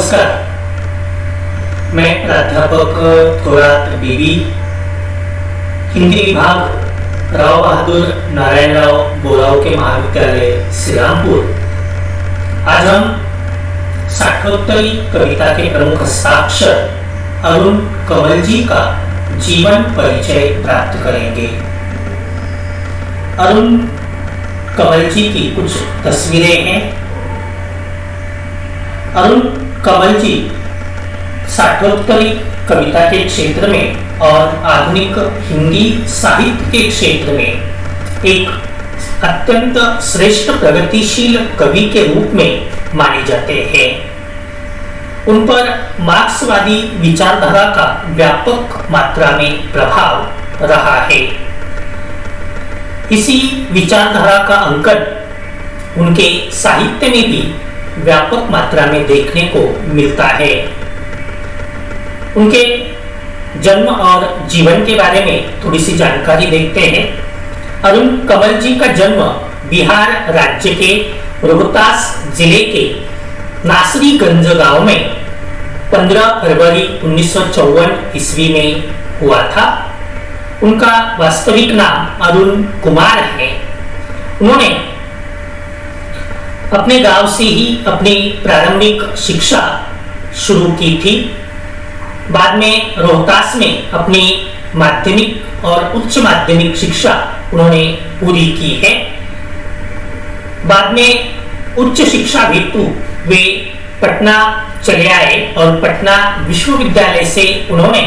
नमस्कार, मैं प्राध्यापक थोरात बीबी, हिंदी विभाग राव बहादुर नारायणराव बोरावके महाविद्यालय श्रीरामपुर। आज हम साठोत्तरी कविता के प्रमुख हस्ताक्षर अरुण कंवल जी का जीवन परिचय प्राप्त करेंगे। अरुण कंवल जी की कुछ तस्वीरें हैं। अरुण कंवल जी साठोत्तरी कविता के क्षेत्र में और आधुनिक हिंदी साहित्य के क्षेत्र में एक अत्यंत श्रेष्ठ प्रगतिशील कवि के रूप में माने जाते हैं। उन पर मार्क्सवादी विचारधारा का व्यापक मात्रा में प्रभाव रहा है। इसी विचारधारा का अंकन उनके साहित्य में भी व्यापक मात्रा में देखने को मिलता है। उनके जन्म और जीवन के बारे में थोड़ी सी जानकारी देखते हैं। अरुण कंवल जी का जन्म बिहार राज्य के रोहतास जिले के नासरीगंज गांव में 15 फरवरी 1954 ईस्वी में हुआ था। उनका वास्तविक नाम अरुण कुमार है। उन्होंने अपने गांव से ही अपनी प्रारंभिक शिक्षा शुरू की थी। बाद में रोहतास में अपनी माध्यमिक और उच्च माध्यमिक शिक्षा उन्होंने पूरी की है। बाद में उच्च शिक्षा हेतु वे पटना चले आए और पटना विश्वविद्यालय से उन्होंने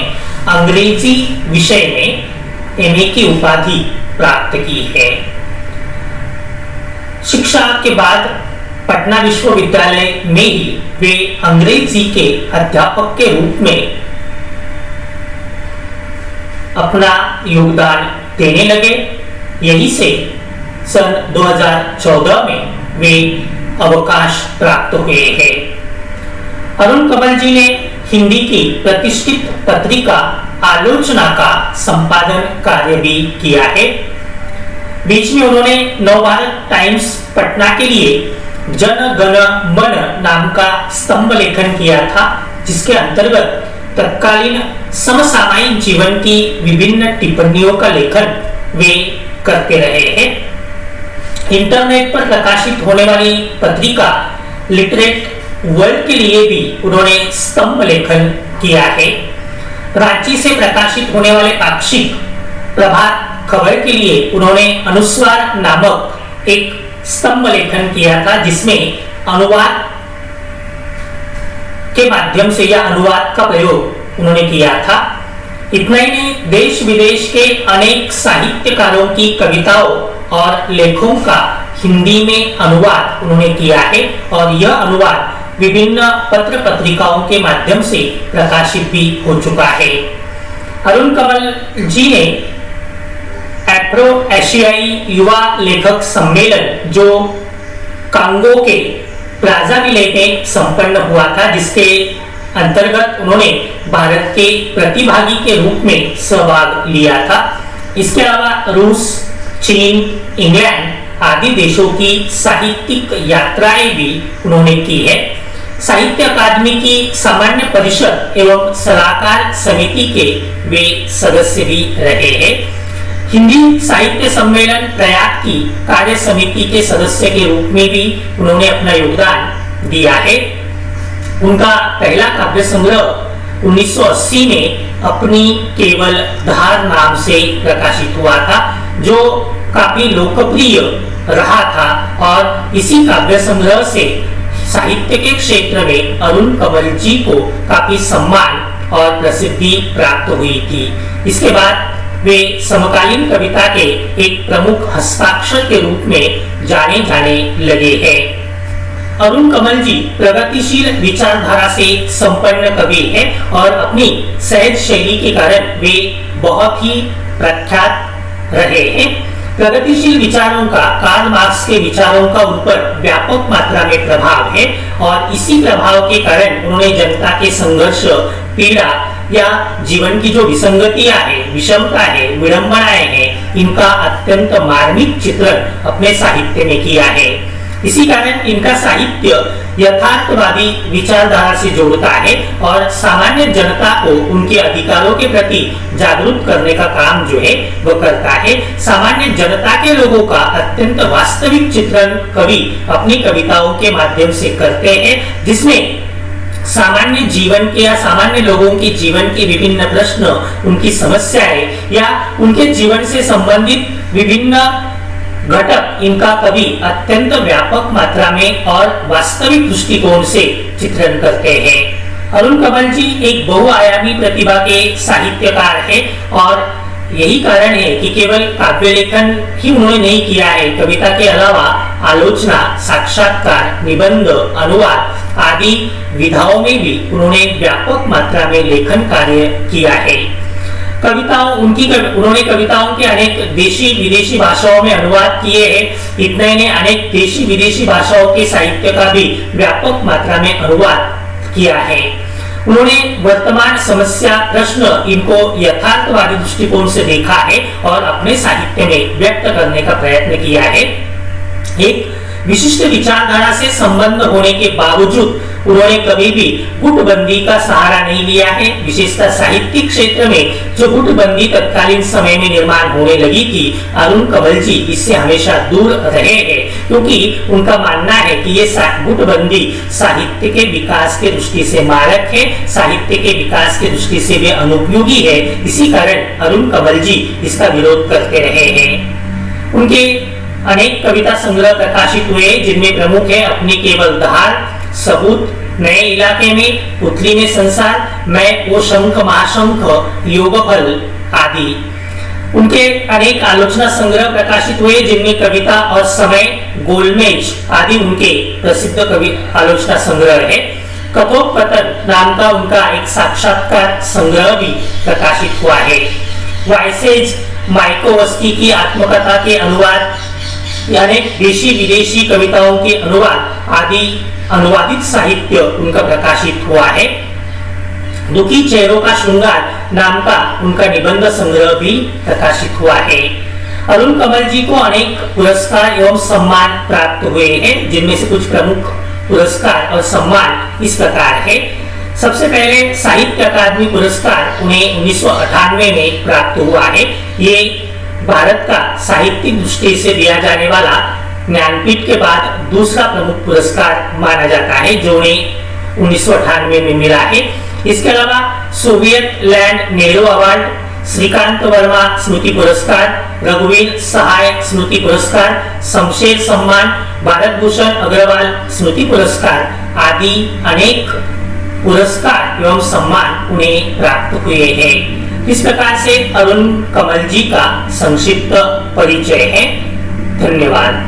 अंग्रेजी विषय में एमए की उपाधि प्राप्त की है। शिक्षा के बाद पटना विश्वविद्यालय में ही वे अंग्रेजी के अध्यापक के रूप में अपना योगदान देने लगे। यही से सन 2014 में वे अवकाश प्राप्त हुए हैं। अरुण कंवल जी ने हिंदी की प्रतिष्ठित पत्रिका आलोचना का संपादन कार्य भी किया है। बीच में उन्होंने नवभारत टाइम्स पटना के लिए जन गण मन नाम का स्तंभ लेखन किया था, जिसके अंतर्गत तत्कालीन समसामयिक जीवन की विभिन्न टिप्पणियों का लेखन वे करते रहे हैं। इंटरनेट पर प्रकाशित होने वाली पत्रिका लिटरेट वर्ल्ड के लिए भी उन्होंने स्तंभ लेखन किया है। रांची से प्रकाशित होने वाले पाक्षिक प्रभात खबर के लिए उन्होंने अनुस्वार नामक एक स्तंभ लेखन किया था, जिसमें अनुवाद के माध्यम से या अनुवाद का प्रयोग उन्होंने किया था। इतना ही नहीं, देश विदेश के अनेक साहित्यकारों की कविताओं और लेखों का हिंदी में अनुवाद उन्होंने किया है और यह अनुवाद विभिन्न पत्र पत्रिकाओं के माध्यम से प्रकाशित भी हो चुका है। अरुण कंवल जी ने एफ्रो एशियाई युवा लेखक सम्मेलन जो कांगो के ब्राज़ाविले में संपन्न हुआ था, जिसके अंतर्गत उन्होंने भारत के प्रतिभागी के रूप में सहभाग लिया था। इसके अलावा रूस, चीन, इंग्लैंड आदि देशों की साहित्यिक यात्राएं भी उन्होंने की है। साहित्य अकादमी की सामान्य परिषद एवं सलाहकार समिति के वे सदस्य भी रहे हैं। हिंदी साहित्य सम्मेलन प्रयाग की कार्य समिति के सदस्य के रूप में भी उन्होंने अपना योगदान दिया है। उनका पहला काव्य संग्रह 1980 में अपनी केवल धार नाम से प्रकाशित हुआ था, जो काफी लोकप्रिय रहा था और इसी काव्य संग्रह से साहित्य के क्षेत्र में अरुण कंवल जी को काफी सम्मान और प्रसिद्धि प्राप्त हुई थी। इसके बाद वे समकालीन कविता के एक प्रमुख हस्ताक्षर के रूप में जाने जाने लगे हैं। अरुण कंवल जी प्रगतिशील विचारधारा से संपन्न कवि हैं और अपनी सहज शैली के कारण वे बहुत ही प्रख्यात रहे हैं। प्रगतिशील विचारों का कार्ल मार्क्स के विचारों का उन पर व्यापक मात्रा में प्रभाव है और इसी प्रभाव के कारण उन्होंने जनता के संघर्ष, पीड़ा या जीवन की जो विसंगतियां है, विषमता है, विडंबनाएं हैं, इनका अत्यंत मार्मिक चित्रण अपने साहित्य में किया है। इसी कारण इनका साहित्य यथार्थवादी विचारधारा से जोड़ता है और सामान्य जनता को उनके अधिकारों के प्रति जागरूक करने का काम जो है वो करता है। सामान्य जनता के लोगों का अत्यंत वास्तविक चित्रण कवि अपनी कविताओं के माध्यम से करते हैं, जिसमें सामान्य जीवन के या सामान्य लोगों के जीवन के विभिन्न प्रश्न, उनकी समस्याएं या उनके जीवन से संबंधित विभिन्न घटक इनका कवि अत्यंत व्यापक मात्रा में और वास्तविक दृष्टिकोण से चित्रण करते हैं। अरुण कमल जी एक बहुआयामी प्रतिभा के साहित्यकार है और यही कारण है कि केवल काव्य लेखन ही उन्होंने नहीं किया है, कविता के अलावा आलोचना, साक्षात्कार, निबंध, अनुवाद आदि विधाओं में भी उन्होंने व्यापक मात्रा में लेखन कार्य किया है। उन्होंने कविताओं के अनेक देशी विदेशी भाषाओं में अनुवाद किए हैं। इतना ही नहीं, अनेक देशी विदेशी भाषाओं के साहित्य का भी व्यापक मात्रा में अनुवाद किया है। उन्होंने वर्तमान समस्या, प्रश्न इनको यथार्थवादी दृष्टिकोण से देखा है और अपने साहित्य में व्यक्त करने का प्रयत्न किया है। एक विशिष्ट विचारधारा से संबंध होने के बावजूद उन्होंने कभी भी गुटबंदी का सहारा नहीं लिया है। विशेषतः साहित्यिक क्षेत्र में जो गुटबंदी तत्कालीन समय में निर्माण होने लगी थी, अरुण कमल जी इससे हमेशा दूर रहे हैं, क्योंकि उनका मानना है कि ये गुटबंदी साहित्य के विकास के दृष्टि से मारक है, साहित्य के विकास के दृष्टि से वे अनुपयोगी है। इसी कारण अरुण कमल जी इसका विरोध करते रहे हैं। उनके अनेक कविता संग्रह प्रकाशित हुए, जिनमें प्रमुख है अपनी केवल धार, सबूत, नए इलाके में, पुतली में संसार, मैं वो शंख महाशंख, योगफल आदि। उनके अनेक आलोचना संग्रह प्रकाशित हुए, जिनमें कविता और समय, गोलमेज आदि उनके प्रसिद्ध कवि आलोचना संग्रह है। कथोपकथन नाम का उनका एक साक्षात्कार संग्रह भी प्रकाशित हुआ है। वाइसेज माइकोवस्की की आत्मकथा के अनुवाद, यानी देशी विदेशी कविताओं के अनुवाद आदि अनुवादित साहित्य उनका प्रकाशित हुआ है। दुखी चेहरों का श्रृंगार नाम का उनका निबंध संग्रह भी प्रकाशित हुआ है। अरुण कमल जी को अनेक पुरस्कार एवं सम्मान प्राप्त हुए हैं, जिनमें से कुछ प्रमुख पुरस्कार और सम्मान इस प्रकार है। सबसे पहले साहित्य अकादमी पुरस्कार उन्हें 1998 में प्राप्त हुआ है। ये भारत का साहित्यिक दृष्टि से दिया जाने वाला ज्ञानपीठ के बाद दूसरा प्रमुख पुरस्कार माना जाता है, जो उन्हें 1998 में मिला है। इसके अलावा Soviet Land Nehru award, Shrikant Verma स्मृति पुरस्कार, रघुवीर सहाय स्मृति पुरस्कार, शमशेर सम्मान, भारत भूषण अग्रवाल स्मृति पुरस्कार आदि अनेक पुरस्कार एवं सम्मान उन्हें प्राप्त हुए हैं। इस प्रकार से अरुण कमल जी का संक्षिप्त परिचय है। धन्यवाद।